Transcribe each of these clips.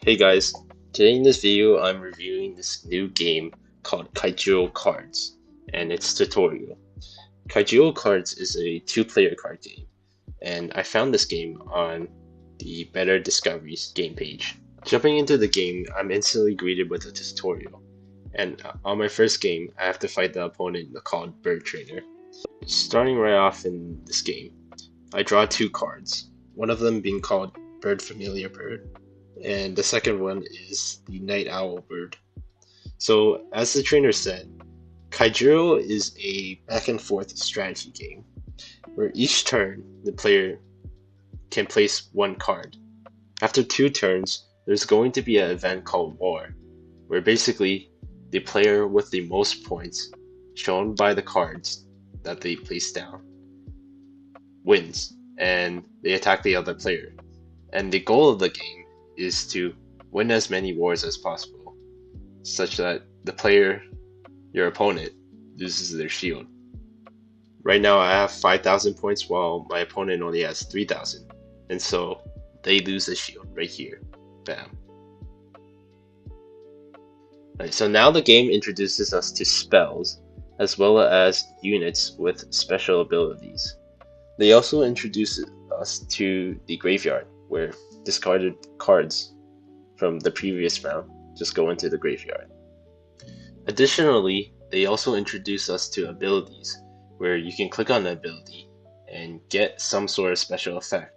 Hey guys, today in this video I'm reviewing this new game called Kaijuro Cards and its tutorial. Kaijuro Cards is a two-player card game, and I found this game on the Better Discoveries game page. Jumping into the game, I'm instantly greeted with a tutorial, and on my first game, I have to fight the opponent called Bird Trainer. Starting right off in this game, I draw two cards, one of them being called Bird Familiar Bird and the second one is the Night Owl Bird. So, as the trainer said, Kaijuro is a back and forth strategy game where each turn the player can place one card. After two turns, there's going to be an event called War, where basically the player with the most points shown by the cards that they place down wins, and they attack the other player. And the goal of the game is to win as many wars as possible, such that the player, your opponent, loses their shield. Right now I have 5,000 points while my opponent only has 3,000, and so they lose the shield right here. Bam. Right, so now the game introduces us to spells, as well as units with special abilities. They also introduce us to the graveyard, where discarded cards from the previous round just go into the graveyard. Additionally, they also introduce us to abilities, where you can click on the ability and get some sort of special effect.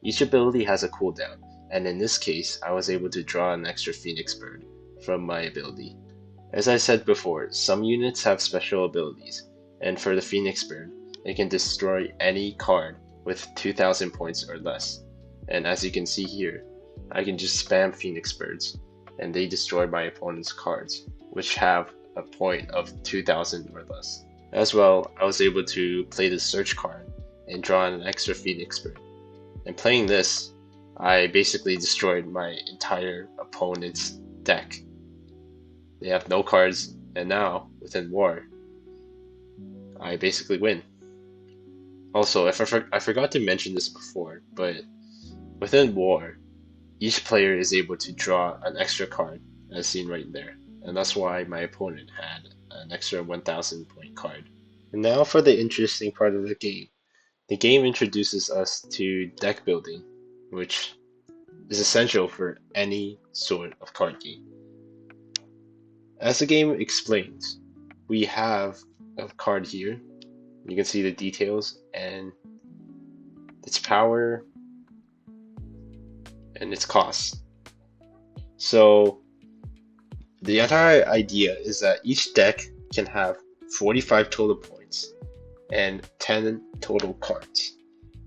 Each ability has a cooldown, and in this case, I was able to draw an extra Phoenix Bird from my ability. As I said before, some units have special abilities, and for the Phoenix Bird, it can destroy any card with 2,000 points or less. And as you can see here, I can just spam Phoenix Birds, and they destroy my opponent's cards, which have a point of 2,000 or less. As well, I was able to play the search card and draw an extra Phoenix Bird. And playing this, I basically destroyed my entire opponent's deck. They have no cards, and now, within War, I basically win. Also, I forgot to mention this before, but within War, each player is able to draw an extra card, as seen right there, and that's why my opponent had an extra 1,000 point card. And now for the interesting part of the game. The game introduces us to deck building, which is essential for any sort of card game. As the game explains, we have a card here. You can see the details and its power and its cost. So the entire idea is that each deck can have 45 total points and 10 total cards.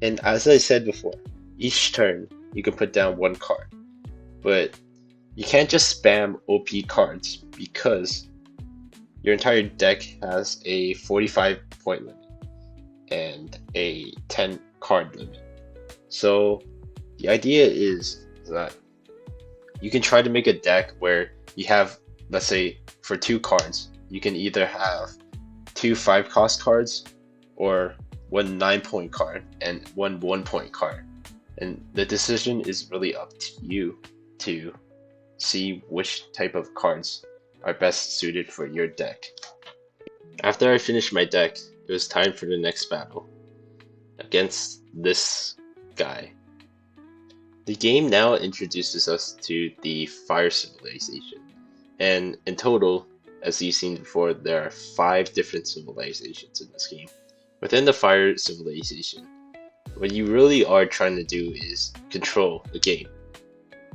And as I said before, each turn you can put down one card. But you can't just spam OP cards because your entire deck has a 45 point limit and a 10 card limit. So the idea is that you can try to make a deck where you have, let's say, for two cards, you can either have two 5-cost cards or one 9-point card and one 1-point card. And the decision is really up to you to see which type of cards are best suited for your deck. After I finished my deck, it was time for the next battle against this guy. The game now introduces us to the Fire Civilization, and in total, as you've seen before, there are 5 different civilizations in this game. Within the Fire Civilization, what you really are trying to do is control the game.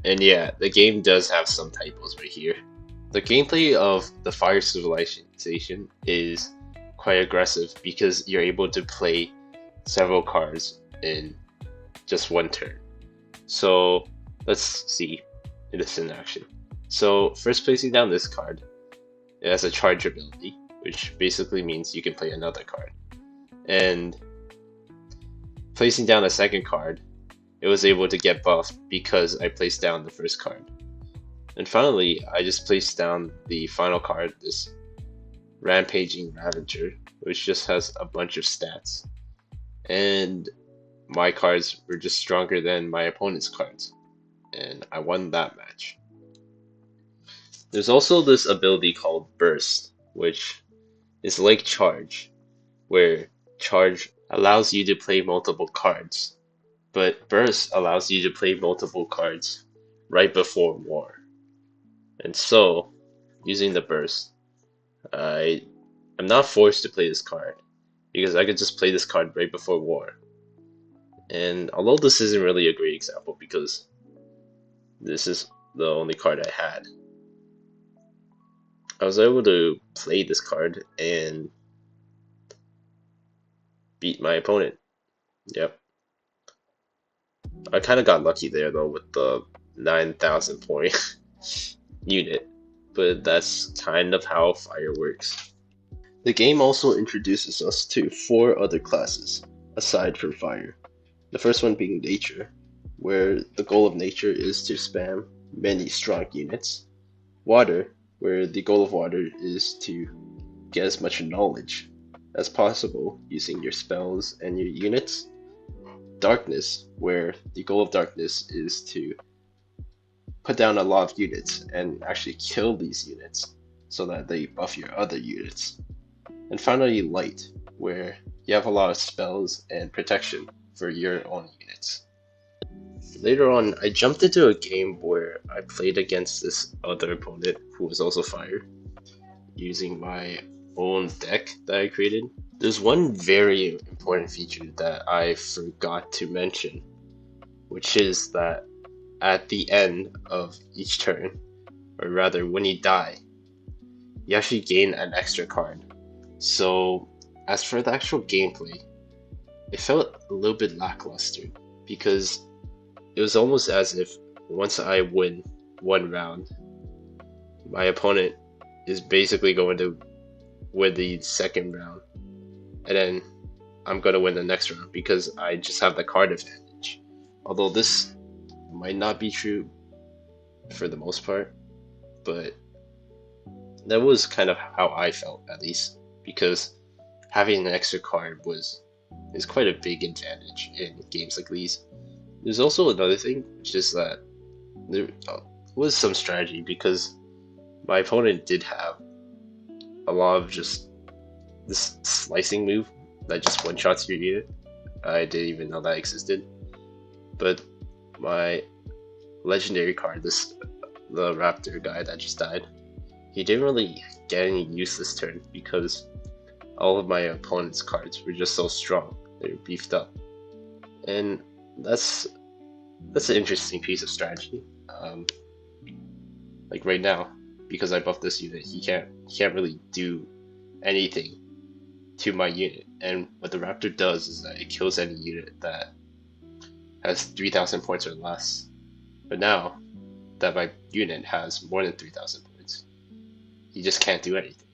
And yeah, the game does have some typos right here. The gameplay of the Fire Civilization is quite aggressive because you're able to play several cards in just one turn. So let's see this in action. So first, placing down this card, it has a charge ability, which basically means you can play another card. And placing down a second card, it was able to get buffed because I placed down the first card. And finally, I just placed down the final card, this Rampaging Ravager, which just has a bunch of stats. And my cards were just stronger than my opponent's cards, and I won that match. There's also this ability called Burst, which is like Charge, where Charge allows you to play multiple cards, but Burst allows you to play multiple cards right before war. And so, using the Burst, I am not forced to play this card, because I could just play this card right before war. And although this isn't really a great example, because this is the only card I had, I was able to play this card and beat my opponent. Yep. I kind of got lucky there though with the 9,000 point unit, but that's kind of how fire works. The game also introduces us to 4 other classes aside from fire. The first one being nature, where the goal of nature is to spam many strong units. Water, where the goal of water is to get as much knowledge as possible using your spells and your units. Darkness, where the goal of darkness is to put down a lot of units and actually kill these units so that they buff your other units. And finally, light, where you have a lot of spells and protection for your own units. Later on, I jumped into a game where I played against this other opponent who was also fire, using my own deck that I created. There's one very important feature that I forgot to mention, which is that at the end of each turn, or rather when you die, you actually gain an extra card. So as for the actual gameplay, it felt a little bit lackluster because it was almost as if once I win one round, my opponent is basically going to win the second round, and then I'm going to win the next round because I just have the card advantage. Although this might not be true for the most part, but that was kind of how I felt, at least, because having an extra card is quite a big advantage in games like these. There's also another thing, which is that there was some strategy because my opponent did have a lot of just this slicing move that just one-shots your unit. I didn't even know that existed. But my legendary card, the raptor guy that just died, he didn't really get any use this turn because all of my opponent's cards were just so strong. They were beefed up. And that's an interesting piece of strategy. Like right now, because I buffed this unit, he can't really do anything to my unit. And what the raptor does is that it kills any unit that has 3,000 points or less. But now that my unit has more than 3,000 points, he just can't do anything.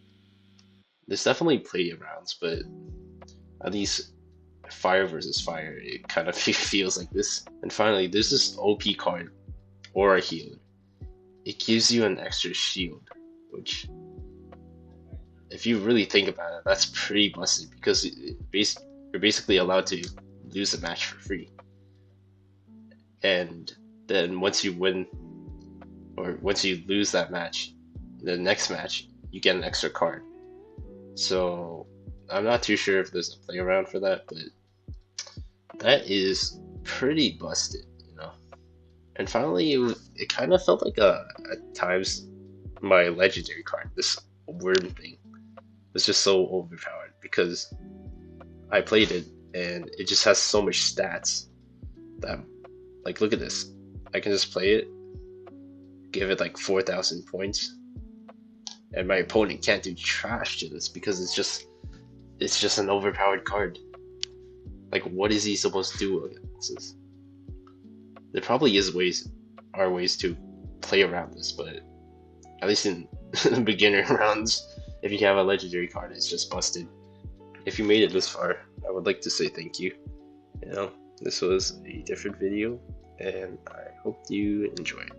There's definitely play arounds, but at least fire versus fire, it kind of feels like this. And finally, there's this OP card, Aura Healer. It gives you an extra shield, which, if you really think about it, that's pretty busted because you're basically allowed to lose a match for free. And then once you win, or once you lose that match, the next match, you get an extra card. So I'm not too sure if there's a play around for that, but that is pretty busted, you know. And finally, it kind of felt like at times my legendary card, this worm thing, was just so overpowered because I played it and it just has so much stats that, like, look at this. I can just play it, give it like 4,000 points, and my opponent can't do trash to this because it's just an overpowered card. Like, what is he supposed to do against this? There probably are ways to play around this, but at least in beginner rounds, if you have a legendary card, it's just busted. If you made it this far, I would like to say thank you. You know, this was a different video, and I hope you enjoy it.